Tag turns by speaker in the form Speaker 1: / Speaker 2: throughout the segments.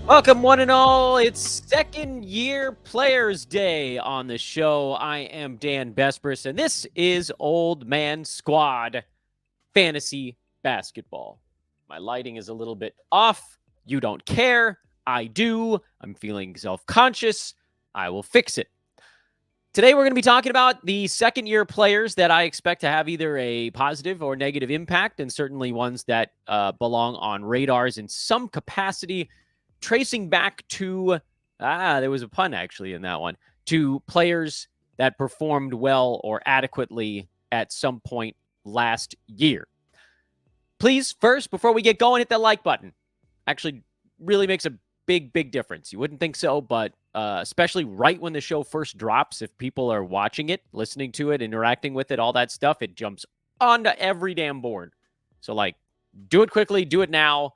Speaker 1: Welcome, one and all. It's second year Players Day on the show. I am Dan Bespris, and this is Old Man Squad Fantasy Basketball. My lighting is a little bit off. You don't care. I do. I'm feeling self-conscious. I will fix it. Today, we're going to be talking about the second year players that I expect to have either a positive or negative impact, and certainly ones that belong on radars in some capacity. Tracing back to, there was a pun actually in that one, to players that performed well or adequately at some point last year. Please, first, before we get going, hit that like button. Actually, really makes a big difference. You wouldn't think so, but especially right when the show first drops, if people are watching it, listening to it, interacting with it, all that stuff, it jumps onto every damn board. So, do it quickly, do it now.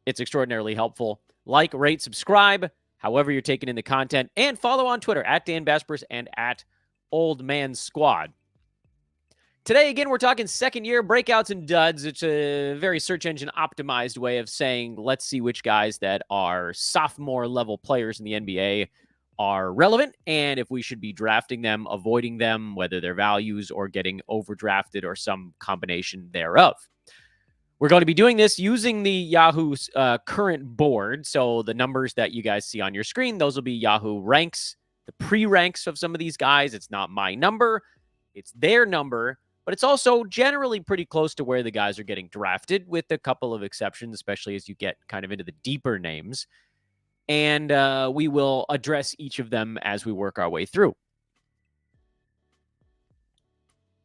Speaker 1: It's extraordinarily helpful. Like, rate, subscribe, however you're taking in the content, and follow on Twitter at Dan Bespris and at Old Man Squad. Today, again, we're talking second year breakouts and duds. It's a very search engine optimized way of saying, let's see which guys that are sophomore level players in the NBA are relevant, and if we should be drafting them, avoiding them, whether they're values or getting overdrafted or some combination thereof. We're going to be doing this using the Yahoo current board. So the numbers that you guys see on your screen, those will be Yahoo ranks, the pre-ranks of some of these guys. It's not my number. It's their number. But it's also generally pretty close to where the guys are getting drafted, with a couple of exceptions, especially as you get kind of into the deeper names. And we will address each of them as we work our way through.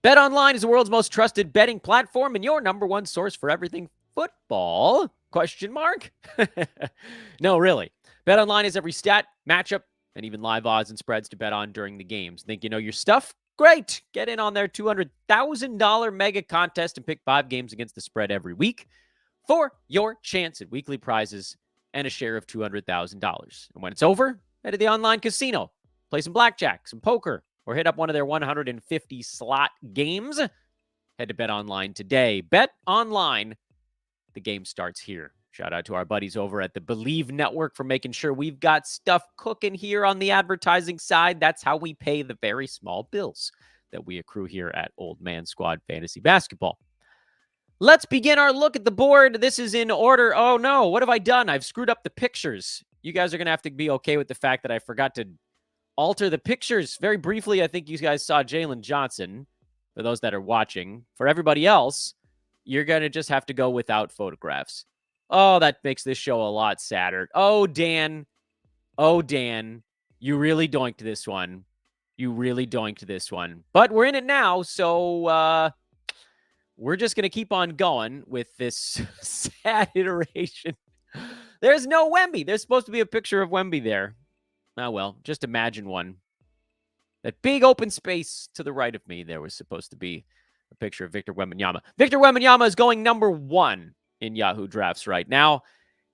Speaker 1: BetOnline is the world's most trusted betting platform and your number one source for everything football? ? No, really. BetOnline is every stat, matchup, and even live odds and spreads to bet on during the games. Think you know your stuff? Great. Get in on their $200,000 mega contest and pick 5 games against the spread every week for your chance at weekly prizes and a share of $200,000. And when it's over, head to the online casino, play some blackjack, some poker, or hit up one of their 150 slot games. Head to BetOnline today. BetOnline, the game starts here. Shout out to our buddies over at the Believe Network for making sure we've got stuff cooking here on the advertising side. That's how we pay the very small bills that we accrue here at Old Man Squad Fantasy Basketball. Let's begin our look at the board. This is in order. Oh no, what have I done? I've screwed up the pictures. You guys are going to have to be okay with the fact that I forgot to alter the pictures. Very briefly, I think you guys saw Jalen Johnson, for those that are watching. For everybody else, you're going to just have to go without photographs. Oh, that makes this show a lot sadder. Oh, Dan. You really doinked this one. But we're in it now, so we're just going to keep on going with this sad iteration. There's no Wemby. There's supposed to be a picture of Wemby there. Oh, well, just imagine one. That big open space to the right of me, there was supposed to be a picture of Victor Wembanyama. Victor Wembanyama is going number 1 in Yahoo drafts right now,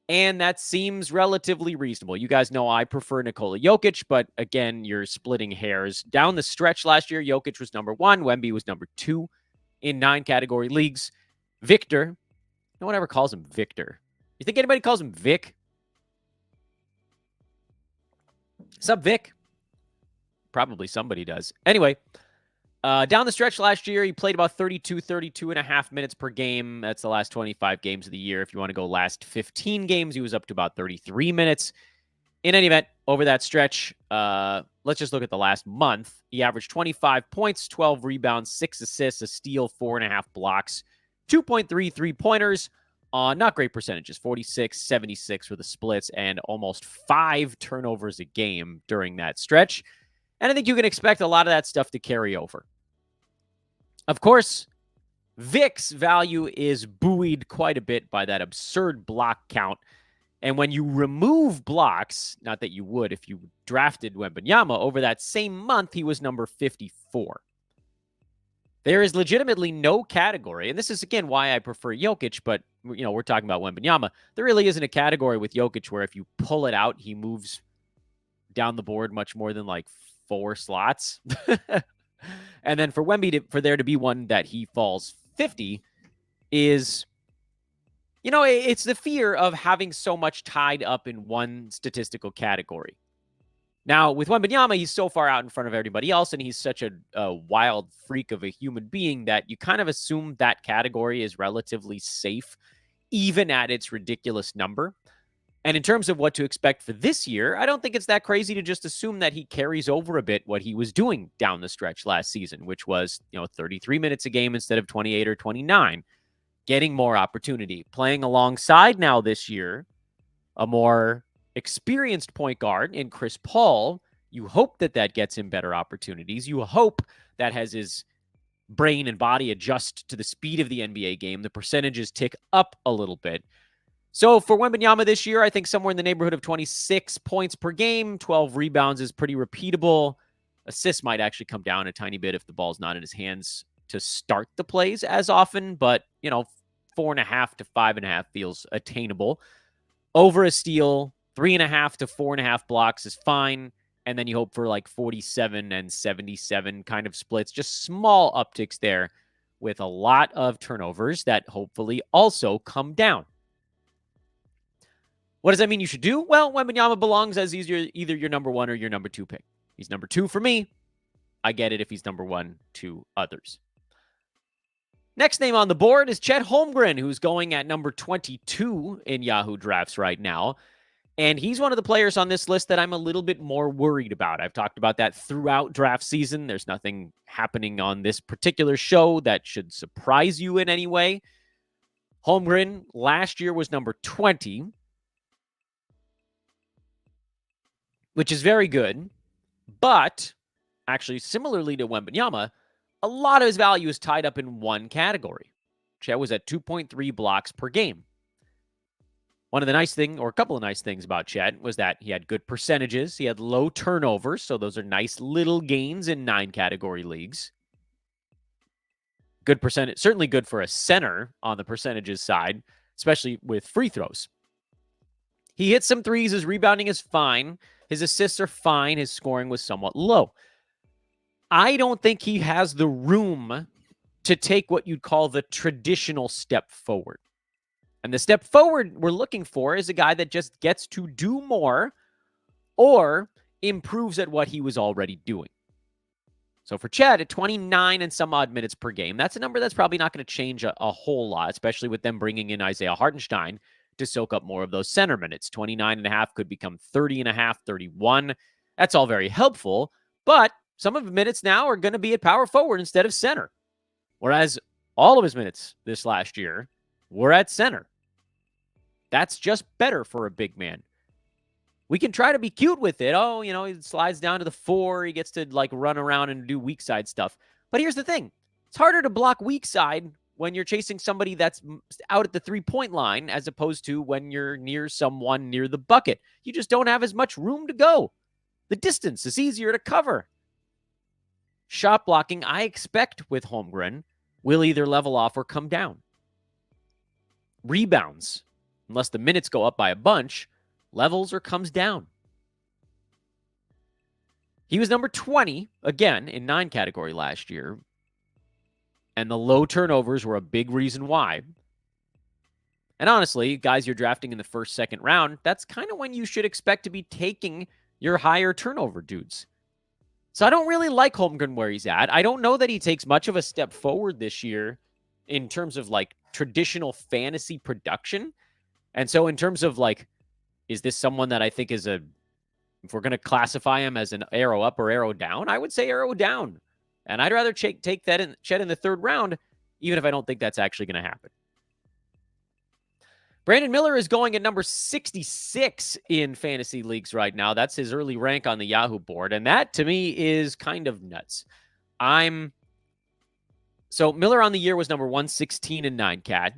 Speaker 1: and that seems relatively reasonable. You guys know I prefer Nikola Jokic, but again, you're splitting hairs. Down the stretch last year, Jokic was number 1. Wemby was number 2 in 9 category leagues. Victor, no one ever calls him Victor. You think anybody calls him Vic? Sup, Vic? Probably somebody does. Anyway, down the stretch last year, he played about 32 and a half minutes per game. That's the last 25 games of the year. If you want to go last 15 games, he was up to about 33 minutes. In any event, over that stretch, let's just look at the last month. He averaged 25 points, 12 rebounds, 6 assists, a steal, 4.5 blocks, 2.3 three-pointers. Not great percentages, 46, 76 for the splits, and almost 5 turnovers a game during that stretch. And I think you can expect a lot of that stuff to carry over. Of course, Vic's value is buoyed quite a bit by that absurd block count. And when you remove blocks, not that you would if you drafted Wembanyama, over that same month, he was number 54. There is legitimately no category, and this is, again, why I prefer Jokic, but, we're talking about Wembanyama. There really isn't a category with Jokic where if you pull it out, he moves down the board much more than, 4 slots. And then for Wemby, for there to be one that he falls 50 is, it's the fear of having so much tied up in one statistical category. Now, with Wembanyama, he's so far out in front of everybody else, and he's such a wild freak of a human being that you kind of assume that category is relatively safe, even at its ridiculous number. And in terms of what to expect for this year, I don't think it's that crazy to just assume that he carries over a bit what he was doing down the stretch last season, which was, 33 minutes a game instead of 28 or 29, getting more opportunity, playing alongside now this year a more experienced point guard in Chris Paul. You hope that gets him better opportunities. You hope that has his brain and body adjust to the speed of the NBA game. The percentages tick up a little bit. So for Wembanyama this year, I think somewhere in the neighborhood of 26 points per game, 12 rebounds is pretty repeatable. Assists might actually come down a tiny bit if the ball's not in his hands to start the plays as often, but, 4.5 to 5.5 feels attainable. Over a steal, 3.5 to 4.5 blocks is fine. And then you hope for like 47 and 77 kind of splits, just small upticks there with a lot of turnovers that hopefully also come down. What does that mean you should do? Well, Wembanyama belongs as either your number one or your number two pick. He's number two for me. I get it if he's number one to others. Next name on the board is Chet Holmgren, who's going at number 22 in Yahoo drafts right now. And he's one of the players on this list that I'm a little bit more worried about. I've talked about that throughout draft season. There's nothing happening on this particular show that should surprise you in any way. Holmgren last year was number 20, which is very good. But actually, similarly to Wembanyama, a lot of his value is tied up in one category. Chet was at 2.3 blocks per game. One of the nice things, or a couple of nice things about Chet was that he had good percentages. He had low turnovers, so those are nice little gains in 9-category leagues. Good percentage, certainly good for a center on the percentages side, especially with free throws. He hit some threes. His rebounding is fine. His assists are fine. His scoring was somewhat low. I don't think he has the room to take what you'd call the traditional step forward. And the step forward we're looking for is a guy that just gets to do more or improves at what he was already doing. So for Chet, at 29 and some odd minutes per game, that's a number that's probably not going to change a whole lot, especially with them bringing in Isaiah Hartenstein to soak up more of those center minutes. 29.5 could become 30.5, 31. That's all very helpful, but some of the minutes now are going to be at power forward instead of center. Whereas all of his minutes this last year were at center. That's just better for a big man. We can try to be cute with it. Oh, he slides down to the 4. He gets to run around and do weak side stuff. But here's the thing. It's harder to block weak side when you're chasing somebody that's out at the 3-point line as opposed to when you're near someone near the bucket. You just don't have as much room to go. The distance is easier to cover. Shot blocking, I expect with Holmgren, will either level off or come down. Rebounds, unless the minutes go up by a bunch, levels or comes down. He was number 20, again, in 9-category last year. And the low turnovers were a big reason why. And honestly, guys you're drafting in the first, second round, that's kind of when you should expect to be taking your higher turnover dudes. So I don't really like Holmgren where he's at. I don't know that he takes much of a step forward this year in terms of traditional fantasy production. And so in terms of is this someone that I think is if we're going to classify him as an arrow up or arrow down, I would say arrow down. And I'd rather take that Chet in the third round, even if I don't think that's actually going to happen. Brandon Miller is going at number 66 in fantasy leagues right now. That's his early rank on the Yahoo board. And that, to me, is kind of nuts. So Miller on the year was number 116 in 9-cat.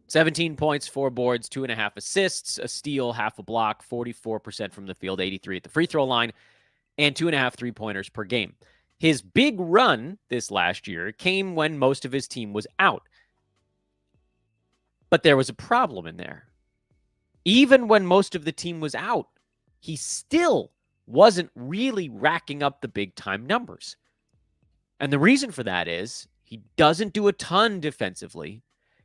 Speaker 1: 17 points, 4 boards, 2.5 assists, a steal, half a block, 44% from the field, 83 at the free throw line, and 2.5 3-pointers per game. His big run this last year came when most of his team was out. But there was a problem in there. Even when most of the team was out, he still wasn't really racking up the big-time numbers. And the reason for that is he doesn't do a ton defensively.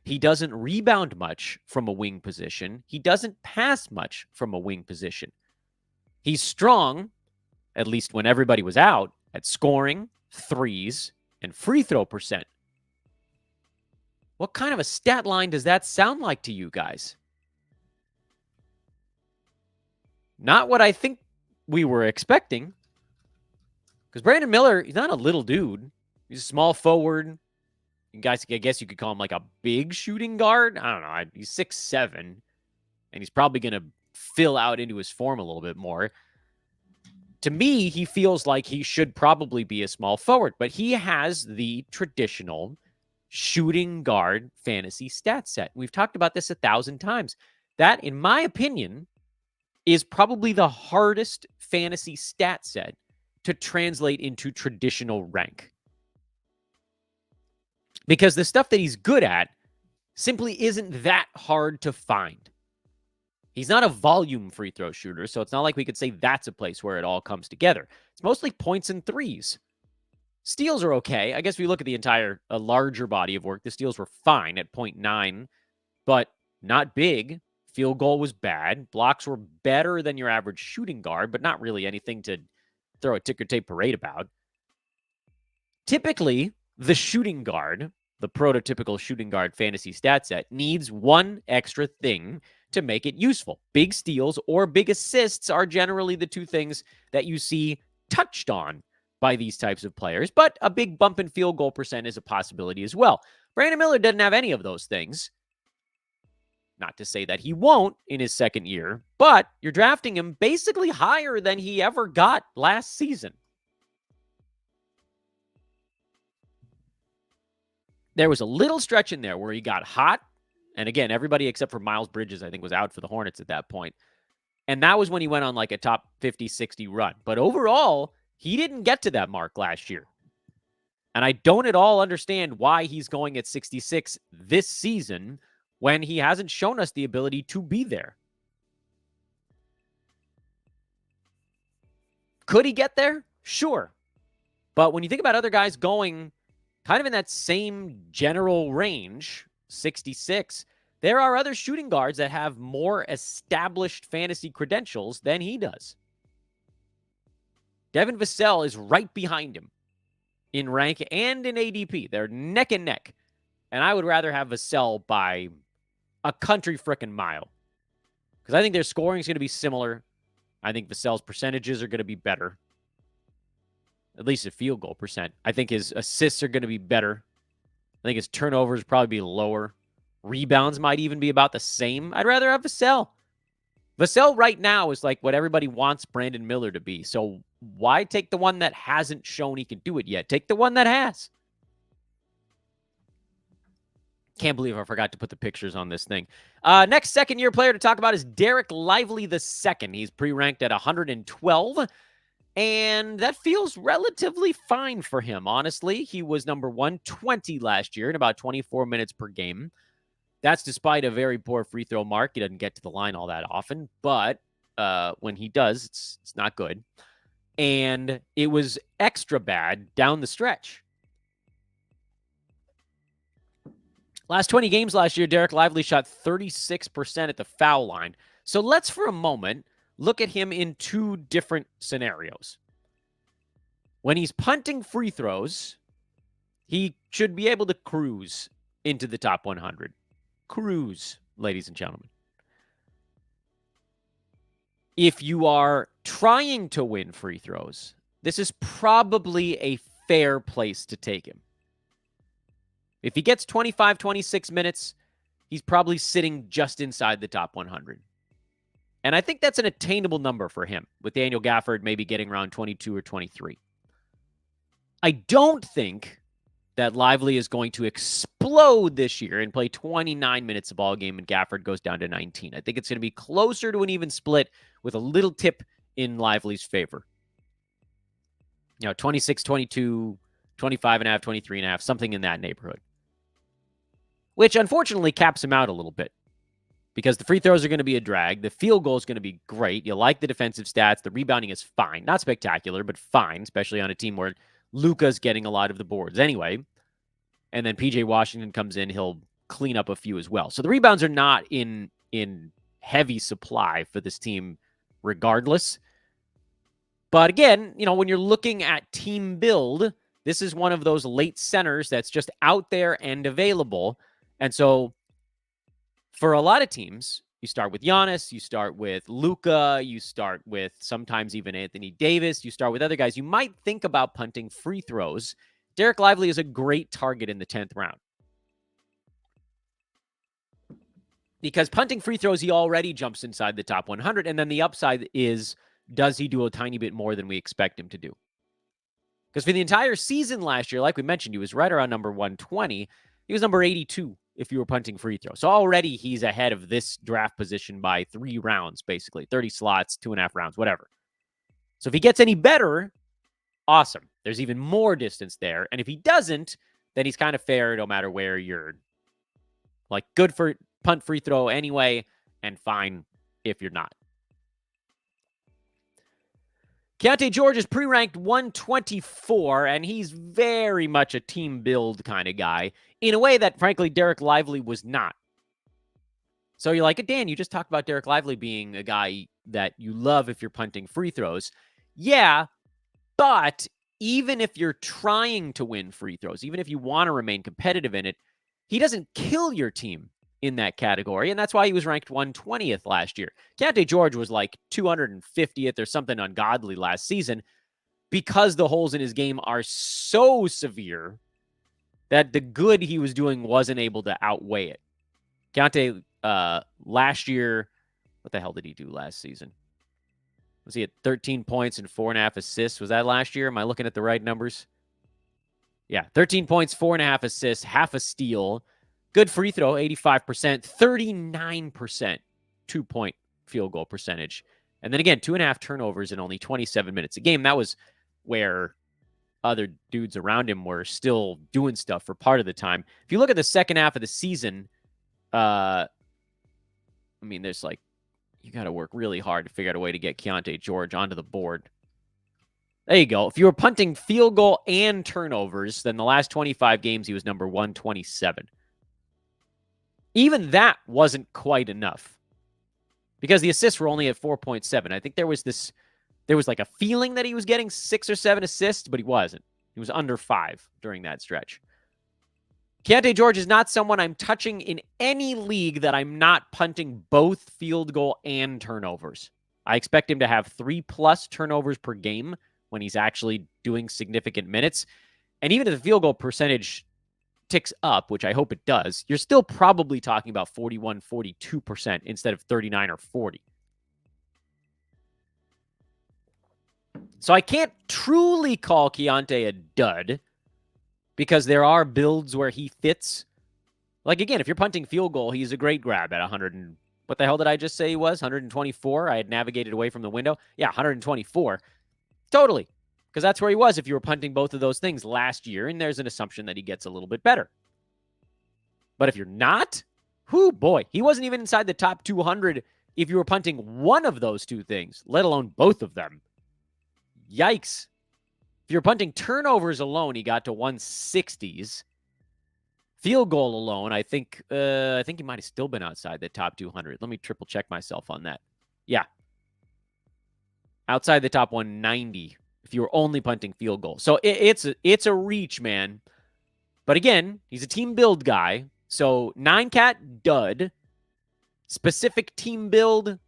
Speaker 1: He doesn't rebound much from a wing position. He doesn't pass much from a wing position. He's strong, at least when everybody was out, at scoring, threes, and free throw percent. What kind of a stat line does that sound like to you guys? Not what I think we were expecting. Because Brandon Miller, he's not a little dude. He's a small forward. You guys, I guess you could call him like a big shooting guard. I don't know. He's 6'7", and he's probably going to fill out into his form a little bit more. To me, he feels like he should probably be a small forward, but he has the traditional shooting guard fantasy stat set. We've talked about this 1,000 times. That, in my opinion, is probably the hardest fantasy stat set to translate into traditional rank. Because the stuff that he's good at simply isn't that hard to find. He's not a volume free throw shooter, so it's not like we could say that's a place where it all comes together. It's mostly points and threes. Steals are okay. I guess if you look at the entire larger body of work, the steals were fine at 0.9, but not big. Field goal was bad. Blocks were better than your average shooting guard, but not really anything to throw a ticker tape parade about. Typically, the shooting guard, the prototypical shooting guard fantasy stat set, needs one extra thing to make it useful. Big steals or big assists are generally the two things that you see touched on by these types of players, but a big bump in field goal percent is a possibility as well. Brandon Miller doesn't have any of those things. Not to say that he won't in his second year, but you're drafting him basically higher than he ever got last season. There was a little stretch in there where he got hot. And again, everybody except for Miles Bridges, I think, was out for the Hornets at that point. And that was when he went on like a top 50, 60 run. But overall, he didn't get to that mark last year. And I don't at all understand why he's going at 66 this season when he hasn't shown us the ability to be there. Could he get there? Sure. But when you think about other guys going kind of in that same general range, 66, there are other shooting guards that have more established fantasy credentials than he does. Devin Vassell is right behind him in rank and in ADP. They're neck and neck. And I would rather have Vassell by a country frickin' mile. Because I think their scoring is going to be similar. I think Vassell's percentages are going to be better. At least a field goal percent. I think his assists are going to be better. I think his turnovers probably be lower. Rebounds might even be about the same. I'd rather have Vassell. Vassell right now is like what everybody wants Brandon Miller to be. So why take the one that hasn't shown he can do it yet? Take the one that has. Can't believe I forgot to put the pictures on this thing. Next second-year player to talk about is Derrik Lively II. He's pre-ranked at 112, and that feels relatively fine for him, honestly. He was number 120 last year in about 24 minutes per game. That's despite a very poor free throw mark. He doesn't get to the line all that often, but when he does, it's not good. And it was extra bad down the stretch. Last 20 games last year, Derrik Lively shot 36% at the foul line. So let's, for a moment, look at him in two different scenarios. When he's punting free throws, he should be able to cruise into the top 100. Cruise, ladies and gentlemen. If you are trying to win free throws, this is probably a fair place to take him. If he gets 25, 26 minutes, he's probably sitting just inside the top 100. And I think that's an attainable number for him, with Daniel Gafford maybe getting around 22 or 23. I don't think that Lively is going to explode this year and play 29 minutes a ball game and Gafford goes down to 19. I think it's going to be closer to an even split with a little tip in Lively's favor. 26, 22, 25 and a half, 23 and a half, something in that neighborhood. Which unfortunately caps him out a little bit because the free throws are going to be a drag. The field goal is going to be great. You like the defensive stats. The rebounding is fine. Not spectacular, but fine, especially on a team where Luka's getting a lot of the boards anyway. And then PJ Washington comes in. He'll clean up a few as well. So the rebounds are not in heavy supply for this team regardless. But again, when you're looking at team build, this is one of those late centers that's just out there and available. And so for a lot of teams, you start with Giannis, you start with Luka, you start with sometimes even Anthony Davis, you start with other guys. You might think about punting free throws. Derrik Lively is a great target in the 10th round. Because punting free throws, he already jumps inside the top 100. And then the upside is, does he do a tiny bit more than we expect him to do? Because for the entire season last year, like we mentioned, he was right around number 120. He was number 82 if you were punting free throws. So already he's ahead of this draft position by 3 rounds, basically. 30 slots, 2.5 rounds, whatever. So if he gets any better, awesome. There's even more distance there. And if he doesn't, then he's kind of fair no matter where you're. Like, good for punt free throw anyway, and fine if you're not. Keon George is pre-ranked 124, and he's very much a team build kind of guy in a way that, frankly, Derrik Lively was not. So you're like, Dan, you just talked about Derrik Lively being a guy that you love if you're punting free throws. Yeah, but even if you're trying to win free throws, even if you want to remain competitive in it, he doesn't kill your team in that category, and that's why he was ranked 120th last year. Keon George was like 250th or something ungodly last season because the holes in his game are so severe that the good he was doing wasn't able to outweigh it. Keon, last year, what the hell did he do last season? Was he at 13 points and 4.5 assists? Was that last year? Am I looking at the right numbers? Yeah, 13 points, 4.5 assists, half a steal. Good free throw, 85%, 39% 2-point field goal percentage. And then again, 2.5 turnovers in only 27 minutes a game. That was where other dudes around him were still doing stuff for part of the time. If you look at the second half of the season, there's like, you got to work really hard to figure out a way to get Keon George onto the board. There you go. If you were punting field goal and turnovers, then the last 25 games, he was number 127. Even that wasn't quite enough because the assists were only at 4.7. I think there was like a feeling that he was getting 6 or 7 assists, but he wasn't. He was under 5 during that stretch. Keon George is not someone I'm touching in any league that I'm not punting both field goal and turnovers. I expect him to have 3+ turnovers per game when he's actually doing significant minutes. And even if the field goal percentage ticks up, which I hope it does, you're still probably talking about 41, 42% instead of 39 or 40. So I can't truly call Keon a dud because there are builds where he fits. Like, again, if you're punting field goal, he's a great grab at 100 and what the hell did I just say he was? 124? I had navigated away from the window. Yeah, 124. Totally. Because that's where he was if you were punting both of those things last year, and there's an assumption that he gets a little bit better. But if you're not, whoo, boy, he wasn't even inside the top 200 if you were punting one of those two things, let alone both of them. Yikes. If you're punting turnovers alone, he got to 160s. Field goal alone, I think he might have still been outside the top 200. Let me triple check myself on that. Yeah. Outside the top 190 if you were only punting field goal. So it's a reach, man. But again, he's a team build guy. So 9-cat, dud. Specific team build,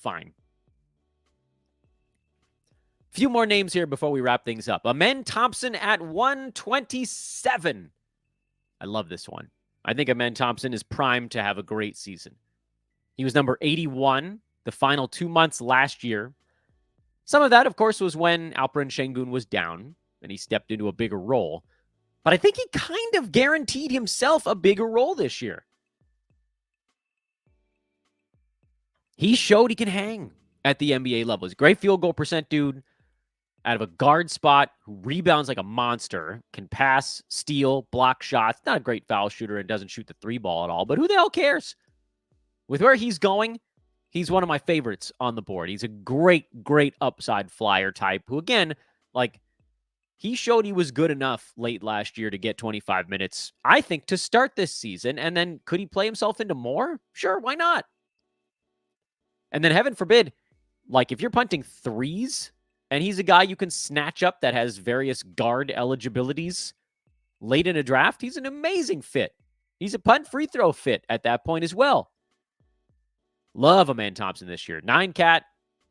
Speaker 1: fine. Few more names here before we wrap things up. Amen Thompson at 127. I love this one. I think Amen Thompson is primed to have a great season. He was number 81 the final 2 months last year. Some of that, of course, was when Alperen Şengün was down and he stepped into a bigger role. But I think he kind of guaranteed himself a bigger role this year. He showed he can hang at the NBA level. He's a great field goal percent dude out of a guard spot who rebounds like a monster, can pass, steal, block shots. Not a great foul shooter and doesn't shoot the 3 ball at all, but who the hell cares? With where he's going, he's one of my favorites on the board. He's a great, great upside flyer type who, again, like, he showed he was good enough late last year to get 25 minutes, I think, to start this season. And then could he play himself into more? Sure, why not? And then heaven forbid, like if you're punting threes and he's a guy you can snatch up that has various guard eligibilities late in a draft, he's an amazing fit. He's a punt free throw fit at that point as well. Love Amen Thompson this year. 9-cat,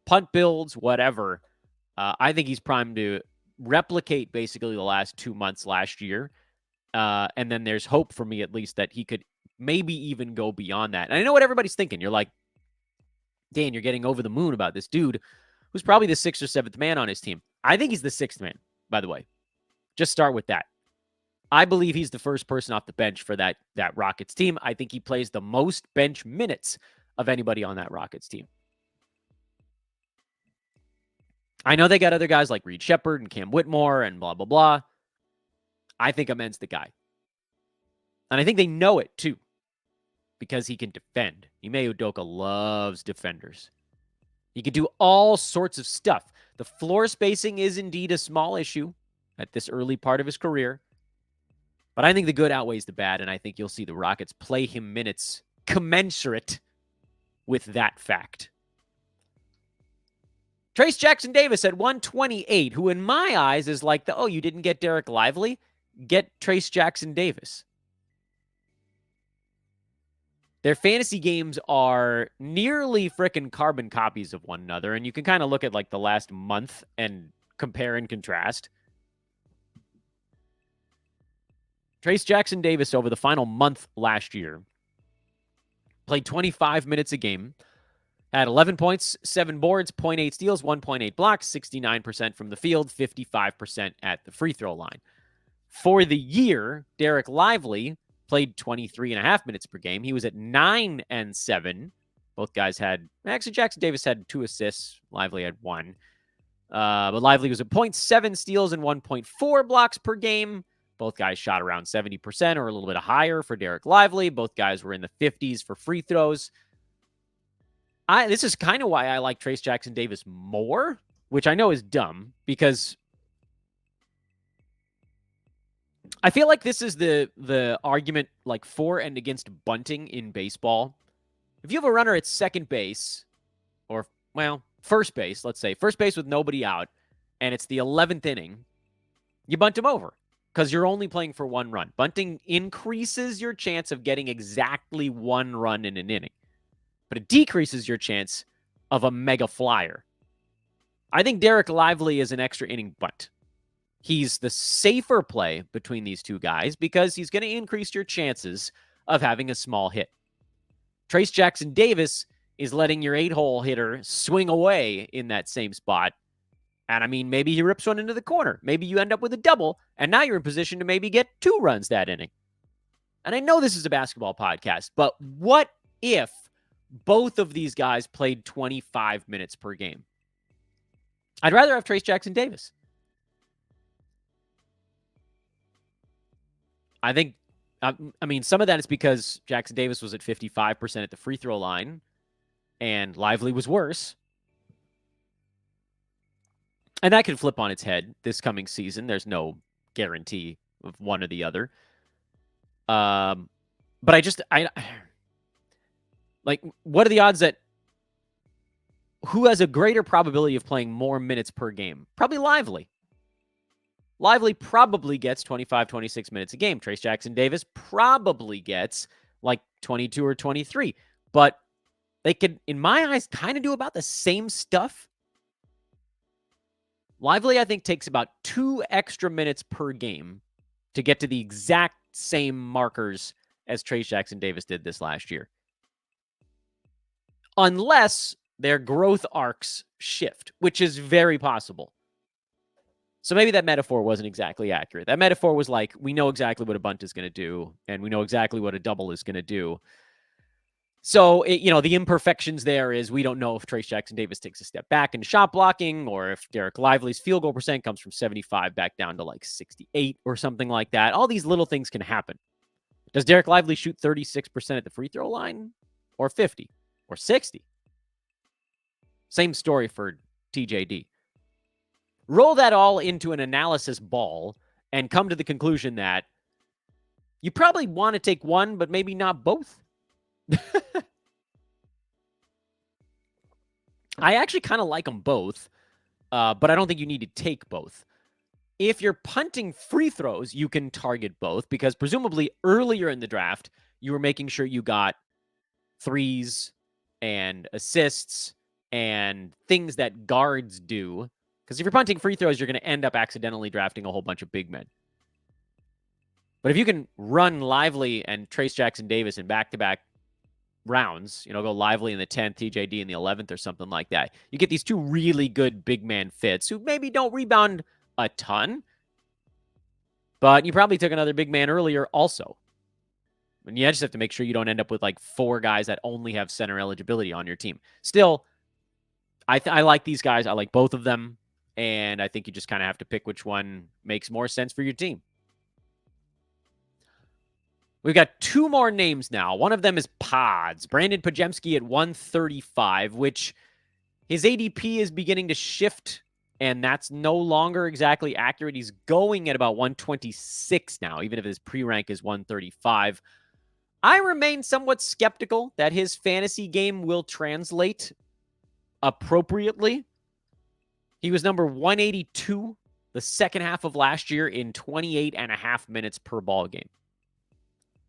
Speaker 1: punt builds, whatever. I think he's primed to replicate basically the last 2 months last year. And then there's hope for me, at least, that he could maybe even go beyond that. And I know what everybody's thinking. You're like, Dan, you're getting over the moon about this dude who's probably the 6th or 7th man on his team. I think he's the 6th man, by the way. Just start with that. I believe he's the first person off the bench for that Rockets team. I think he plays the most bench minutes of anybody on that Rockets team. I know they got other guys like Reed Shepherd and Cam Whitmore and blah, blah, blah. I think Amen's the guy. And I think they know it, too, because he can defend. Ime Udoka loves defenders. He can do all sorts of stuff. The floor spacing is indeed a small issue at this early part of his career. But I think the good outweighs the bad, and I think you'll see the Rockets play him minutes commensurate with that fact. Trayce Jackson-Davis at 128, who in my eyes is like you didn't get Derrik Lively? Get Trayce Jackson-Davis. Their fantasy games are nearly frickin' carbon copies of one another, and you can kind of look at like the last month and compare and contrast. Trayce Jackson-Davis over the final month last year played 25 minutes a game, had 11 points, 7 boards, 0.8 steals, 1.8 blocks, 69% from the field, 55% at the free throw line. For the year, Derrik Lively played 23.5 minutes per game. He was at 9 and 7. Both guys had, actually Jackson-Davis had 2 assists. Lively had 1. But Lively was at 0.7 steals and 1.4 blocks per game. Both guys shot around 70% or a little bit higher for Derrik Lively. Both guys were in the 50s for free throws. This is kind of why I like Trayce Jackson-Davis more, which I know is dumb, because I feel like this is the argument like for and against bunting in baseball. If you have a runner at second base, or, first base, let's say, first base with nobody out, and it's the 11th inning, you bunt him over because you're only playing for 1 run. Bunting increases your chance of getting exactly 1 run in an inning, but it decreases your chance of a mega flyer. I think Derrik Lively is an extra inning bunt. He's the safer play between these two guys because he's going to increase your chances of having a small hit. Trayce Jackson-Davis is letting your 8-hole hitter swing away in that same spot. And I mean, maybe he rips one into the corner. Maybe you end up with a double, and now you're in position to maybe get 2 runs that inning. And I know this is a basketball podcast, but what if both of these guys played 25 minutes per game? I'd rather have Trayce Jackson-Davis. I think, some of that is because Jackson-Davis was at 55% at the free throw line, and Lively was worse. And that could flip on its head this coming season. There's no guarantee of one or the other. But what are the odds that who has a greater probability of playing more minutes per game? Probably Lively. Lively probably gets 25, 26 minutes a game. Trayce Jackson-Davis probably gets like 22 or 23. But they could, in my eyes, kind of do about the same stuff. Lively, I think, takes about 2 extra minutes per game to get to the exact same markers as Trayce Jackson-Davis did this last year. Unless their growth arcs shift, which is very possible. So maybe that metaphor wasn't exactly accurate. That metaphor was like, we know exactly what a bunt is going to do, and we know exactly what a double is going to do. So, the imperfections there is we don't know if Trayce Jackson-Davis takes a step back into shot blocking, or if Derrik Lively's field goal percent comes from 75 back down to like 68 or something like that. All these little things can happen. Does Derrik Lively shoot 36% at the free throw line, or 50, or 60? Same story for TJD. Roll that all into an analysis ball and come to the conclusion that you probably want to take one, but maybe not both. I actually kind of like them both, but I don't think you need to take both. If you're punting free throws, you can target both because presumably earlier in the draft, you were making sure you got threes and assists and things that guards do. Because if you're punting free throws, you're going to end up accidentally drafting a whole bunch of big men. But if you can run Lively and Trace Jackson Davis in back-to-back rounds, go Lively in the 10th, TJD in the 11th or something like that, you get these two really good big man fits who maybe don't rebound a ton, but you probably took another big man earlier also. And you just have to make sure you don't end up with like 4 guys that only have center eligibility on your team. Still, I like these guys. I like both of them. And I think you just kind of have to pick which one makes more sense for your team. We've got 2 more names now. One of them is Pods. Brandon Podziemski at 135, which his ADP is beginning to shift, and that's no longer exactly accurate. He's going at about 126 now, even if his pre-rank is 135. I remain somewhat skeptical that his fantasy game will translate appropriately. He was number 182 the second half of last year in 28.5 minutes per ball game.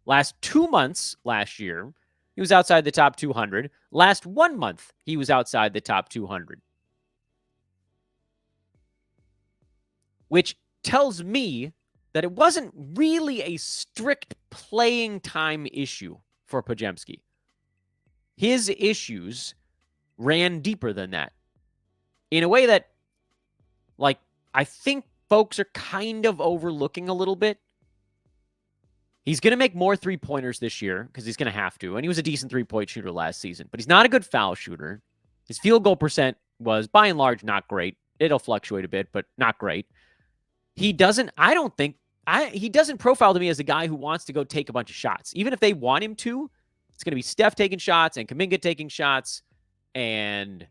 Speaker 1: Last 2 months last year, he was outside the top 200. Last 1 month, he was outside the top 200. Which tells me that it wasn't really a strict playing time issue for Podziemski. His issues ran deeper than that in a way that, I think folks are kind of overlooking a little bit. He's going to make more three-pointers this year because he's going to have to, and he was a decent three-point shooter last season, but he's not a good foul shooter. His field goal percent was, by and large, not great. It'll fluctuate a bit, but not great. He doesn't profile to me as a guy who wants to go take a bunch of shots. Even if they want him to, it's going to be Steph taking shots and Kuminga taking shots, and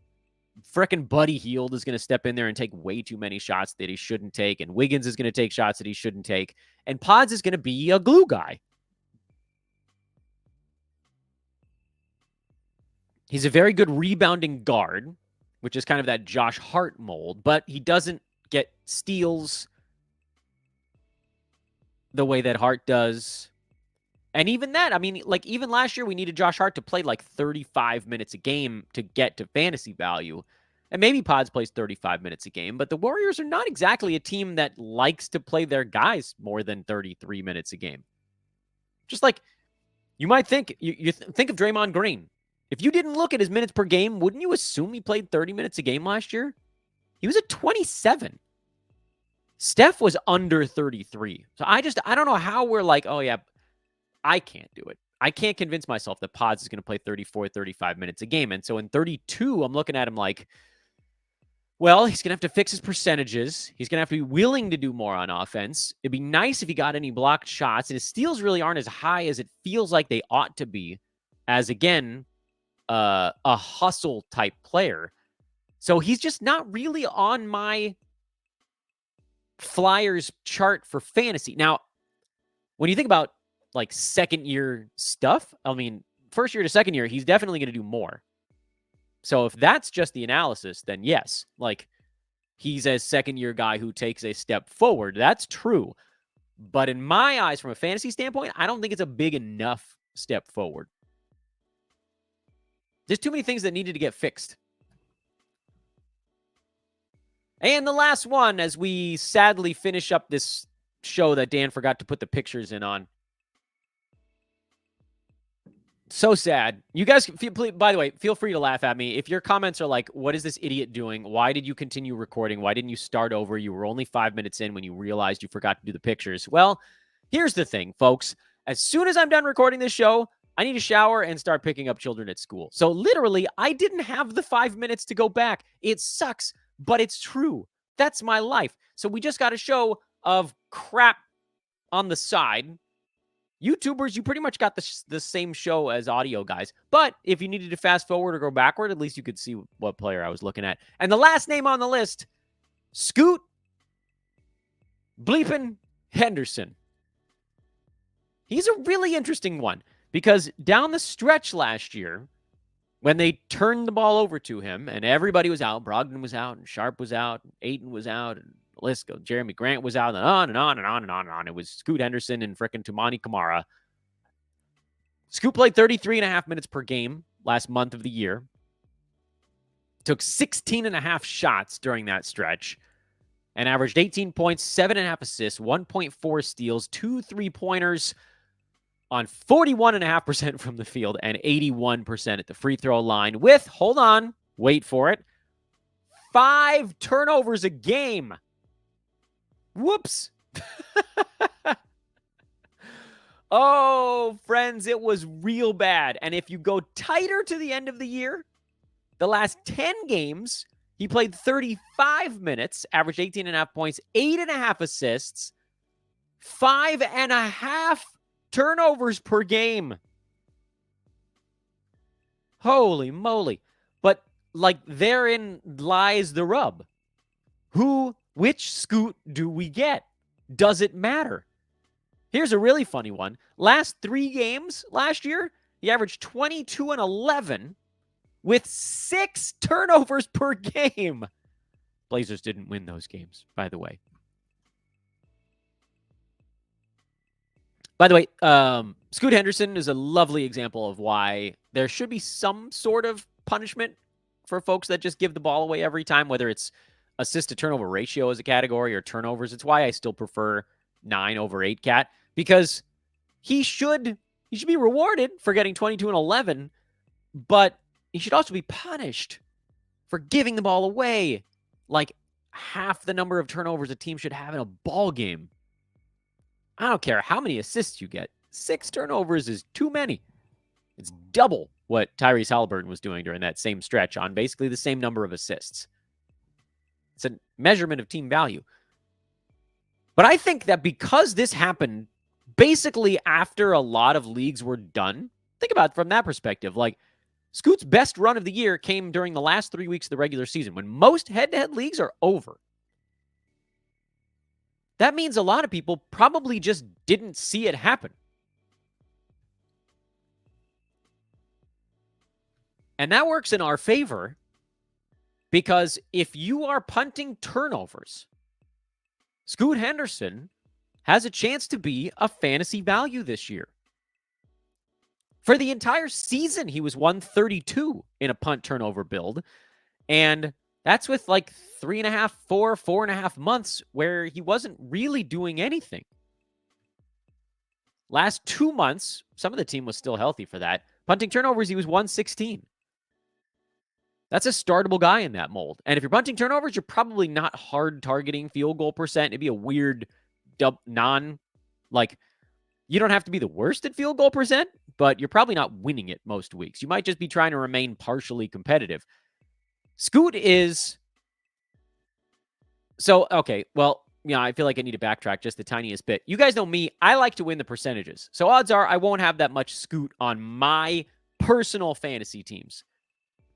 Speaker 1: frickin' Buddy Hield is going to step in there and take way too many shots that he shouldn't take, and Wiggins is going to take shots that he shouldn't take, and Pods is going to be a glue guy. He's a very good rebounding guard, which is kind of that Josh Hart mold, but he doesn't get steals the way that Hart does. And even that, even last year, we needed Josh Hart to play 35 minutes a game to get to fantasy value. And maybe Pods plays 35 minutes a game, but the Warriors are not exactly a team that likes to play their guys more than 33 minutes a game. Just you might think, you think of Draymond Green. If you didn't look at his minutes per game, wouldn't you assume he played 30 minutes a game last year? He was at 27. Steph was under 33. So I don't know how we're oh yeah, I can't do it. I can't convince myself that Pods is going to play 34, 35 minutes a game. And so in 32, I'm looking at him well, he's going to have to fix his percentages. He's going to have to be willing to do more on offense. It'd be nice if he got any blocked shots. And his steals really aren't as high as it feels like they ought to be as, again, a hustle type player. So he's just not really on my Flyers chart for fantasy. Now, when you think about second year stuff, first year to second year, he's definitely going to do more. So if that's just the analysis, then yes, he's a second year guy who takes a step forward. That's true. But in my eyes, from a fantasy standpoint, I don't think it's a big enough step forward. There's too many things that needed to get fixed. And the last one, as we sadly finish up this show that Dan forgot to put the pictures in on. So sad. You guys, by the way, feel free to laugh at me. If your comments are what is this idiot doing? Why did you continue recording? Why didn't you start over? You were only 5 minutes in when you realized you forgot to do the pictures. Well, here's the thing, folks. As soon as I'm done recording this show, I need a shower and start picking up children at school. So literally, I didn't have the 5 minutes to go back. It sucks, but it's true. That's my life. So we just got a show of crap on the side. YouTubers, you pretty much got the same show as audio guys. But if you needed to fast forward or go backward, at least you could see what player I was looking at. And the last name on the list Scoot bleeping Henderson. He's a really interesting one because down the stretch last year, when they turned the ball over to him and everybody was out, Brogdon was out and Sharp was out, and Ayton was out, and the list goes, Jeremy Grant was out, and on and on and on and on and on. It was Scoot Henderson and frickin' Tumani Kamara. Scoot played 33 and a half minutes per game last month of the year. Took 16 and a half shots during that stretch and averaged 18 points, 7.5 assists, 1.4 steals, 2 3-pointers on 41.5% from the field and 81% at the free throw line with, hold on, wait for it, 5 turnovers a game. Whoops. Oh, friends, it was real bad. And if you go tighter to the end of the year, the last 10 games, he played 35 minutes, averaged 18.5 points, 8.5 assists, 5.5 turnovers per game. Holy moly. But, like, therein lies the rub. Which Scoot do we get? Does it matter? Here's a really funny one. Last 3 games last year, he averaged 22 and 11 with 6 turnovers per game. Blazers didn't win those games, by the way. By the way, Scoot Henderson is a lovely example of why there should be some sort of punishment for folks that just give the ball away every time, whether it's assist to turnover ratio as a category or turnovers. It's why I still prefer 9 over 8 cat, because he should be rewarded for getting 22 and 11, but he should also be punished for giving the ball away like half the number of turnovers a team should have in a ball game. I don't care how many assists you get. 6 turnovers is too many. It's double what Tyrese Haliburton was doing during that same stretch on basically the same number of assists. It's a measurement of team value. But I think that because this happened basically after a lot of leagues were done, think about it from that perspective. Like, Scoot's best run of the year came during the last 3 weeks of the regular season when most head-to-head leagues are over. That means a lot of people probably just didn't see it happen. And that works in our favor because if you are punting turnovers, Scoot Henderson has a chance to be a fantasy value this year. For the entire season, he was 132 in a punt turnover build. And that's with like 3.5, 4.5 months where he wasn't really doing anything. Last 2 months, some of the team was still healthy for that. Punting turnovers, he was 116. That's a startable guy in that mold. And if you're punting turnovers, you're probably not hard targeting field goal percent. It'd be a weird you don't have to be the worst at field goal percent, but you're probably not winning it most weeks. You might just be trying to remain partially competitive. Scoot is... So, okay, well, I feel like I need to backtrack just the tiniest bit. You guys know me. I like to win the percentages. So odds are I won't have that much Scoot on my personal fantasy teams.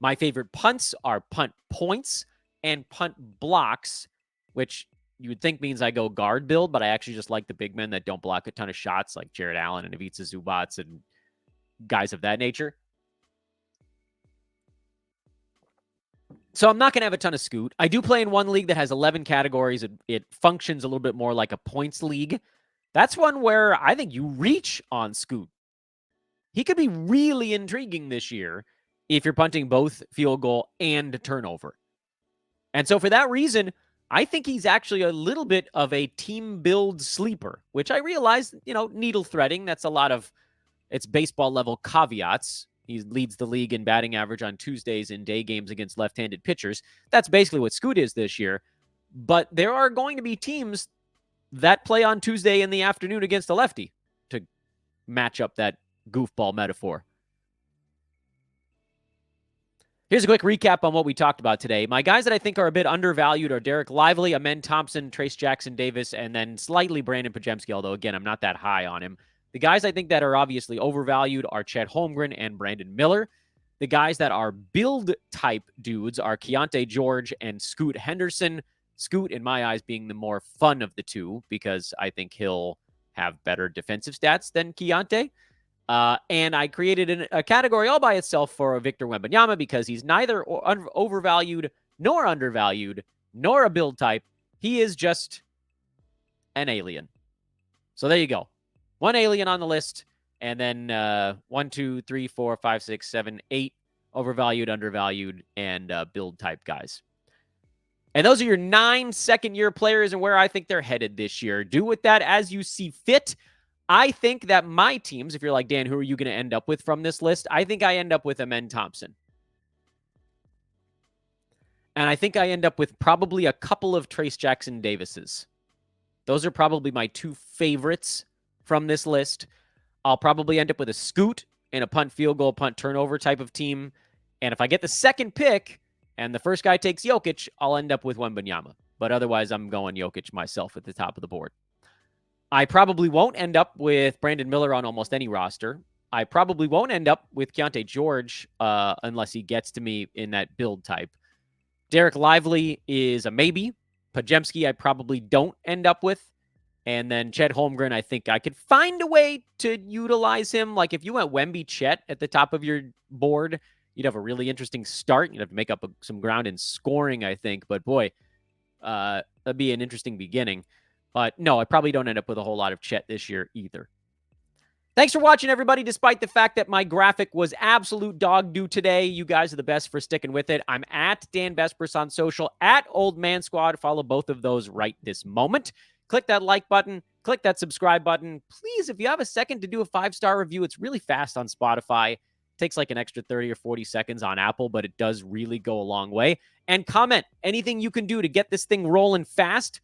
Speaker 1: My favorite punts are punt points and punt blocks, which you would think means I go guard build, but I actually just like the big men that don't block a ton of shots, like Jared Allen and Ivica Zubac and guys of that nature. So I'm not going to have a ton of Scoot. I do play in one league that has 11 categories. It functions a little bit more like a points league. That's one where I think you reach on Scoot. He could be really intriguing this year if you're punting both field goal and turnover. And so for that reason, I think he's actually a little bit of a team build sleeper, which I realize, needle threading. That's a lot of, it's baseball level caveats. He leads the league in batting average on Tuesdays in day games against left-handed pitchers. That's basically what Scoot is this year. But there are going to be teams that play on Tuesday in the afternoon against a lefty, to match up that goofball metaphor. Here's a quick recap on what we talked about today. My guys that I think are a bit undervalued are Derrik Lively, Amen Thompson, Trace Jackson Davis, and then slightly Brandon Pajemski, although, again, I'm not that high on him. The guys I think that are obviously overvalued are Chet Holmgren and Brandon Miller. The guys that are build-type dudes are Keon George and Scoot Henderson. Scoot, in my eyes, being the more fun of the two because I think he'll have better defensive stats than Keontae. And I created a category all by itself for Victor Wembanyama because he's neither overvalued nor undervalued nor a build type. He is just an alien. So there you go. One alien on the list, and then 1, 2, 3, 4, 5, 6, 7, 8 overvalued, undervalued, and build type guys. And those are your 9 second-year players and where I think they're headed this year. Do with that as you see fit. I think that my teams, if you're like, Dan, who are you going to end up with from this list? I think I end up with Amen Thompson. And I think I end up with probably a couple of Trace Jackson Davises. Those are probably my 2 favorites from this list. I'll probably end up with a Scoot and a punt field goal, punt turnover type of team. And if I get the second pick and the first guy takes Jokic, I'll end up with Wembanyama. But otherwise, I'm going Jokic myself at the top of the board. I probably won't end up with Brandon Miller on almost any roster. I probably won't end up with Keon George unless he gets to me in that build type. Derrik Lively is a maybe. Pajemski I probably don't end up with. And then Chet Holmgren, I think I could find a way to utilize him. Like if you went Wemby Chet at the top of your board, you'd have a really interesting start. You'd have to make up some ground in scoring, I think. But boy, that'd be an interesting beginning. But no, I probably don't end up with a whole lot of Chet this year either. Thanks for watching, everybody. Despite the fact that my graphic was absolute dog doo today, you guys are the best for sticking with it. I'm at Dan Bespers on social, at Old Man Squad. Follow both of those right this moment. Click that like button. Click that subscribe button. Please, if you have a second to do a 5-star review, it's really fast on Spotify. It takes like an extra 30 or 40 seconds on Apple, but it does really go a long way. And comment anything you can do to get this thing rolling fast.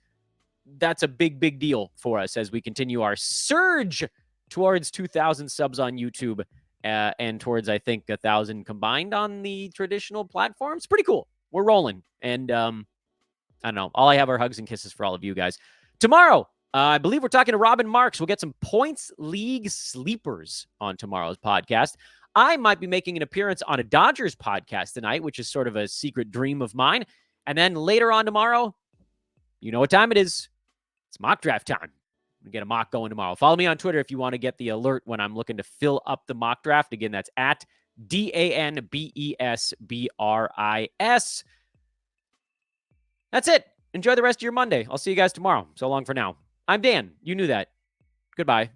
Speaker 1: That's a big, big deal for us as we continue our surge towards 2,000 subs on YouTube and towards, I think, 1,000 combined on the traditional platforms. Pretty cool. We're rolling. And I don't know. All I have are hugs and kisses for all of you guys. Tomorrow, I believe we're talking to Robin Marks. We'll get some points league sleepers on tomorrow's podcast. I might be making an appearance on a Dodgers podcast tonight, which is sort of a secret dream of mine. And then later on tomorrow, you know what time it is. It's mock draft time. We get a mock going tomorrow. Follow me on Twitter if you want to get the alert when I'm looking to fill up the mock draft. Again, that's at DANBESBRIS. That's it. Enjoy the rest of your Monday. I'll see you guys tomorrow. So long for now. I'm Dan. You knew that. Goodbye.